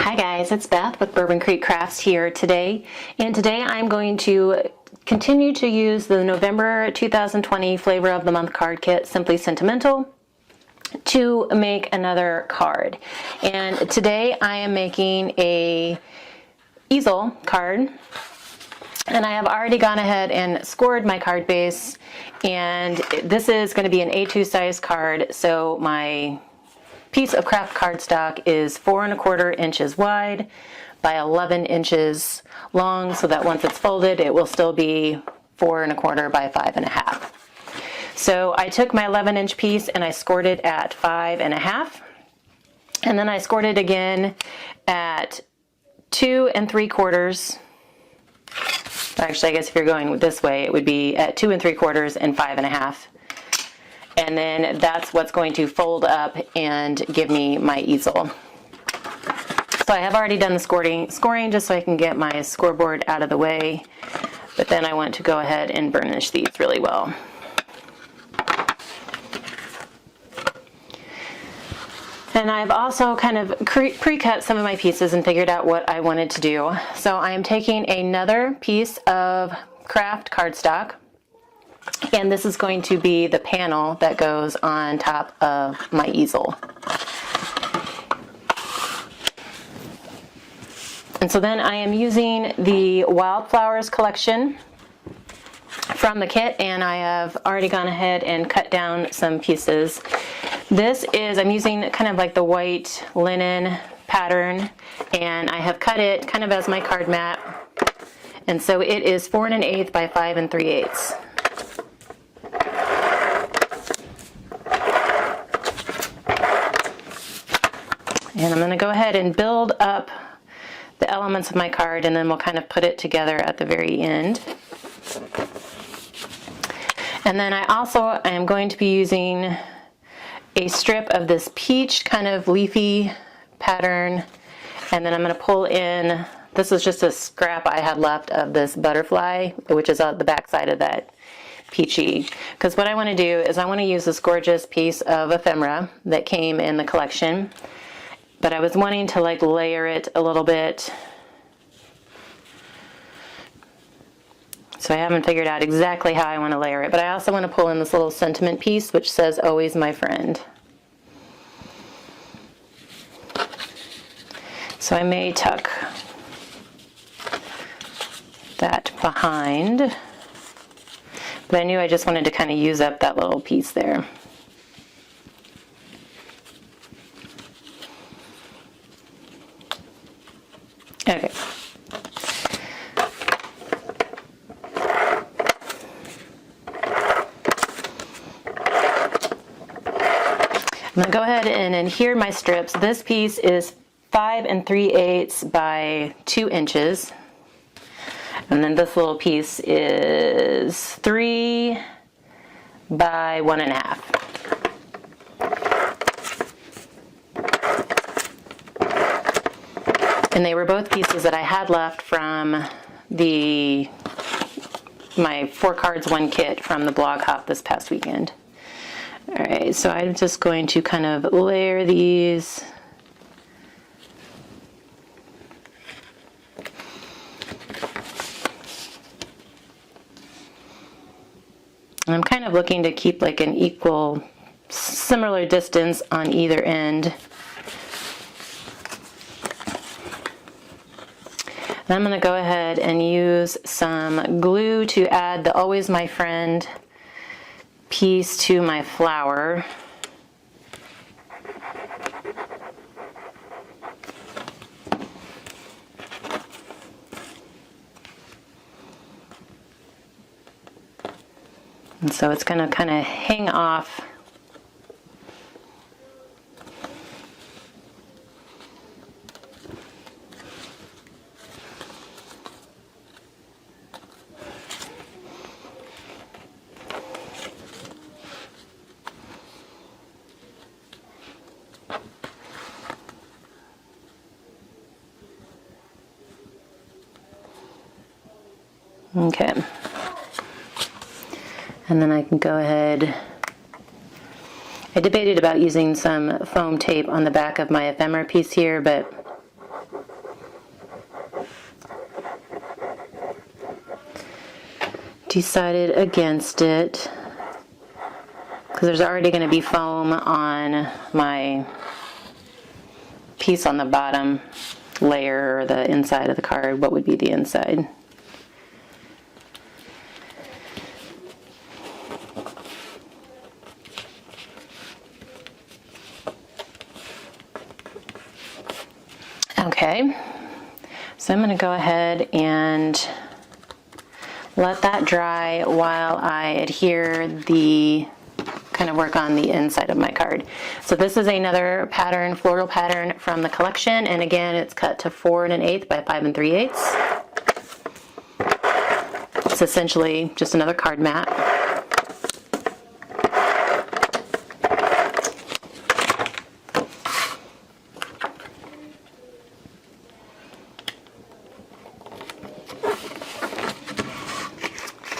Hi guys, it's Beth with Bourbon Creek Crafts here today, and today I'm going to continue to use the November 2020 Flavor of the Month card kit, Simply Sentimental, to make another card. And today I am making a Easel card, and I have already gone ahead and scored my card base, and this is going to be an A2 size card, so my piece of craft cardstock is 4¼ inches wide by 11 inches long, so that once it's folded it will still be 4¼ by 5½. So I took my 11-inch piece and I scored it at 5½, and then I scored it again at 2 3/4. Actually, I guess if you're going this way it would be at 2 3/4 and 5½. And then that's what's going to fold up and give me my easel. So I have already done the scoring just so I can get my scoreboard out of the way, but then I want to go ahead and burnish these really well. And I've also kind of pre-cut some of my pieces and figured out what I wanted to do. So I am taking another piece of craft cardstock, and this is going to be the panel that goes on top of my easel. And so then I am using the Wildflowers collection from the kit, and I have already gone ahead and cut down some pieces. This is, I'm using kind of like the white linen pattern, and I have cut it kind of as my card mat. And so it is 4 1/8 by 5 3/8. And I'm going to go ahead and build up the elements of my card, and then we'll kind of put it together at the very end. And then I also am going to be using a strip of this peach kind of leafy pattern, and then I'm going to pull in, this is just a scrap I had left of this butterfly, which is on the back side of that peachy, because what I want to do is I want to use this gorgeous piece of ephemera that came in the collection, but I was wanting to like layer it a little bit, so I haven't figured out exactly how I want to layer it, but I also want to pull in this little sentiment piece which says always my friend. So I may tuck that behind, but I knew I just wanted to kind of use up that little piece there. Okay. I'm going to go ahead and adhere my strips. This piece is 5 3/8 by 2 inches. And then this little piece is 3 by 1½. And they were both pieces that I had left from my 4 cards 1 kit from the blog hop this past weekend. Alright, so I'm just going to kind of layer these. And I'm kind of looking to keep like an equal, similar distance on either end. And I'm going to go ahead and use some glue to add the Always My Friend piece to my flower. And so it's going to kind of hang off . Okay. And then I can go ahead, I debated about using some foam tape on the back of my ephemera piece here, but decided against it because there's already going to be foam on my piece on the bottom layer, or the inside of the card. What would be the inside? Okay, so I'm going to go ahead and let that dry while I adhere kind of work on the inside of my card. So this is another pattern, floral pattern from the collection, and again it's cut to 4 1/8 by 5 3/8. It's essentially just another card mat.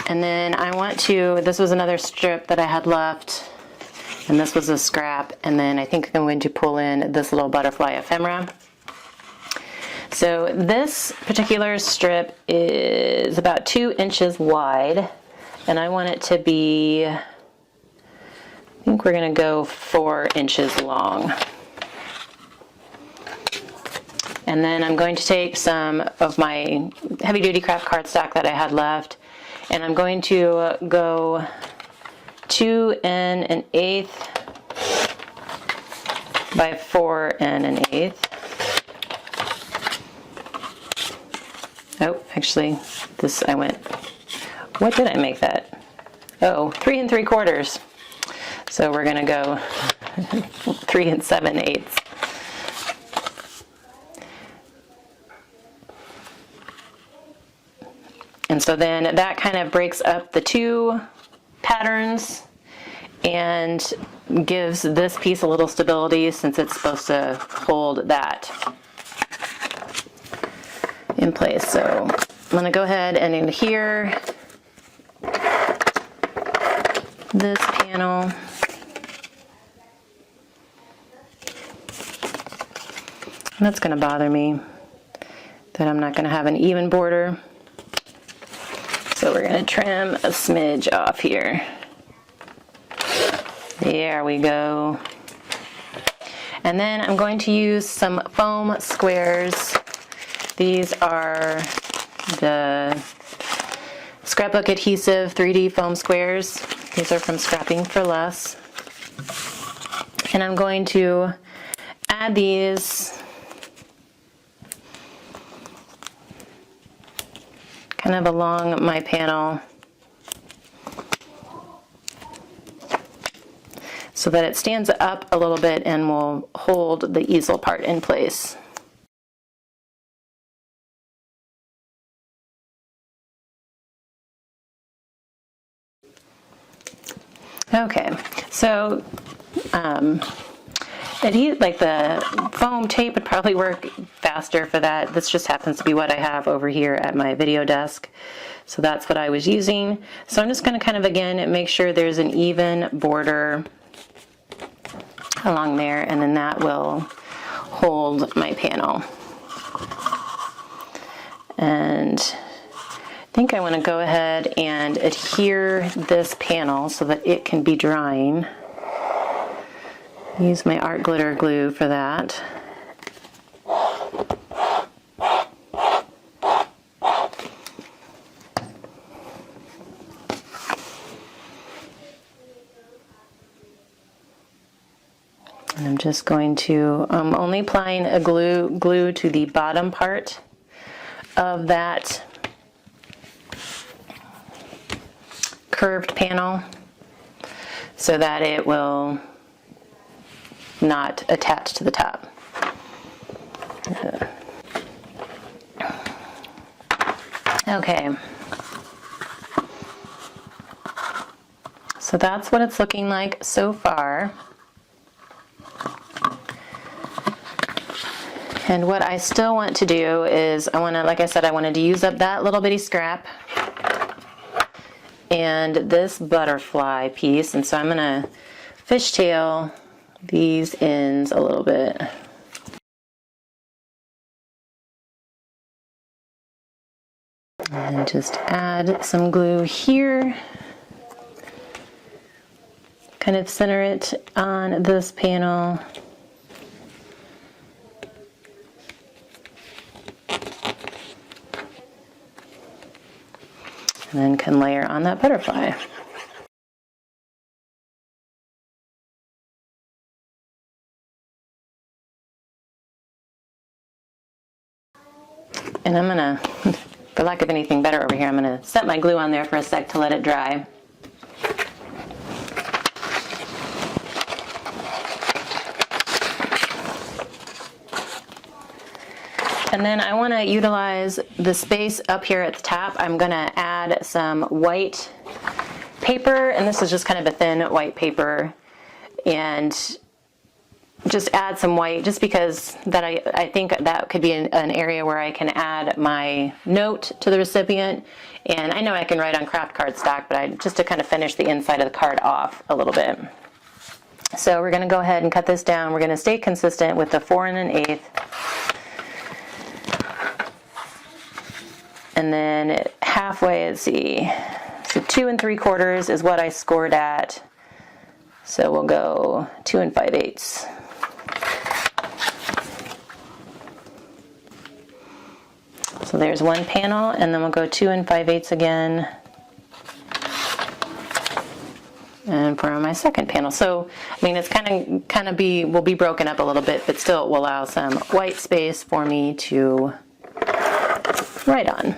And then I want to, this was another strip that I had left, and this was a scrap, and then I think I'm going to pull in this little butterfly ephemera. So this particular strip is about 2 inches wide, and I want it to be, I think we're going to go 4 inches long. And then I'm going to take some of my heavy duty craft cardstock that I had left, and I'm going to go 2 1/8 by 4 1/8. Oh, actually, this I went, what did I make that? Oh, 3 3/4. So we're going to go 3 7/8. And so then that kind of breaks up the two patterns and gives this piece a little stability, since it's supposed to hold that in place. So I'm going to go ahead and adhere this panel. And that's going to bother me that I'm not going to have an even border. So we're going to trim a smidge off here. There we go. And then I'm going to use some foam squares. These are the Scrapbook Adhesive 3D foam squares. These are from Scrapping for Less. And I'm going to add these kind of along my panel so that it stands up a little bit and will hold the easel part in place. Okay, so like the foam tape would probably work faster for that. This just happens to be what I have over here at my video desk. So that's what I was using. So I'm just going to kind of again make sure there's an even border along there, and then that will hold my panel. And I think I want to go ahead and adhere this panel so that it can be drying. Use my art glitter glue for that. And I'm just going to only applying a glue to the bottom part of that curved panel so that it will not attach to the top. Okay, so that's what it's looking like so far. And what I still want to do is I want to, like I said, I wanted to use up that little bitty scrap and this butterfly piece, and so I'm going to fishtail these ends a little bit. And just add some glue here. Kind of center it on this panel. And then can layer on that butterfly. And I'm gonna, for lack of anything better over here, I'm gonna set my glue on there for a sec to let it dry. And then I want to utilize the space up here at the top. I'm going to add some white paper, and this is just kind of a thin white paper, and just add some white just because that I think that could be an area where I can add my note to the recipient. And I know I can write on craft cardstock, but just to kind of finish the inside of the card off a little bit. So we're going to go ahead and cut this down. We're going to stay consistent with the 4 1/8. And then halfway, let's see, so 2 3/4 is what I scored at. So we'll go 2 5/8. So there's one panel, and then we'll go 2 5/8 again. And for my second panel. So, I mean, it's will be broken up a little bit, but still it will allow some white space for me to write on.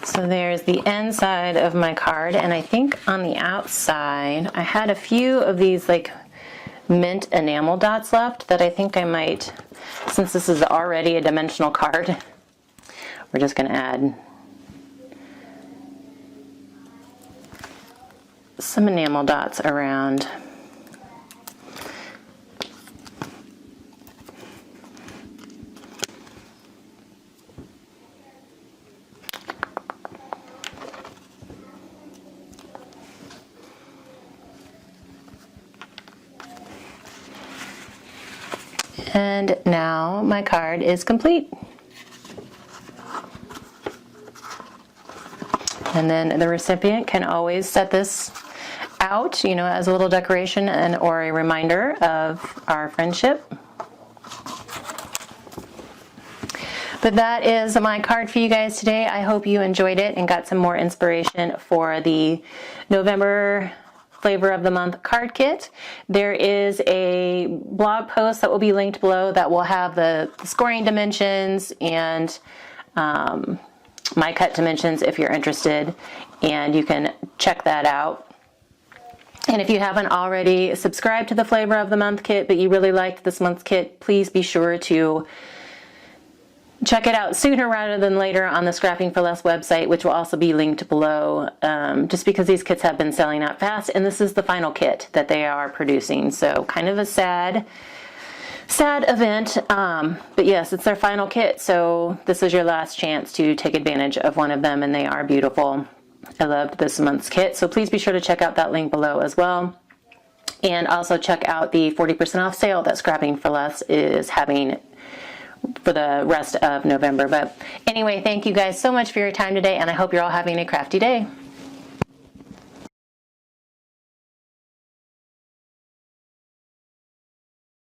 So there's the inside of my card, and I think on the outside I had a few of these like mint enamel dots left that I think I might, since this is already a dimensional card, we're just going to add some enamel dots around. And now my card is complete. And then the recipient can always set this out, you know, as a little decoration and or a reminder of our friendship. But that is my card for you guys today. I hope you enjoyed it and got some more inspiration for the November Flavor of the Month card kit. There is a blog post that will be linked below that will have the scoring dimensions and my cut dimensions if you're interested, and you can check that out. And if you haven't already subscribed to the Flavor of the Month kit, but you really liked this month's kit, please be sure to check it out sooner rather than later on the Scrapping for Less website, which will also be linked below, just because these kits have been selling out fast, and this is the final kit that they are producing. So kind of a sad event, but yes, it's their final kit, so this is your last chance to take advantage of one of them, and they are beautiful. I loved this month's kit, so please be sure to check out that link below as well. And also check out the 40% off sale that Scrapping for Less is having for the rest of November. But anyway, thank you guys so much for your time today, and I hope you're all having a crafty day.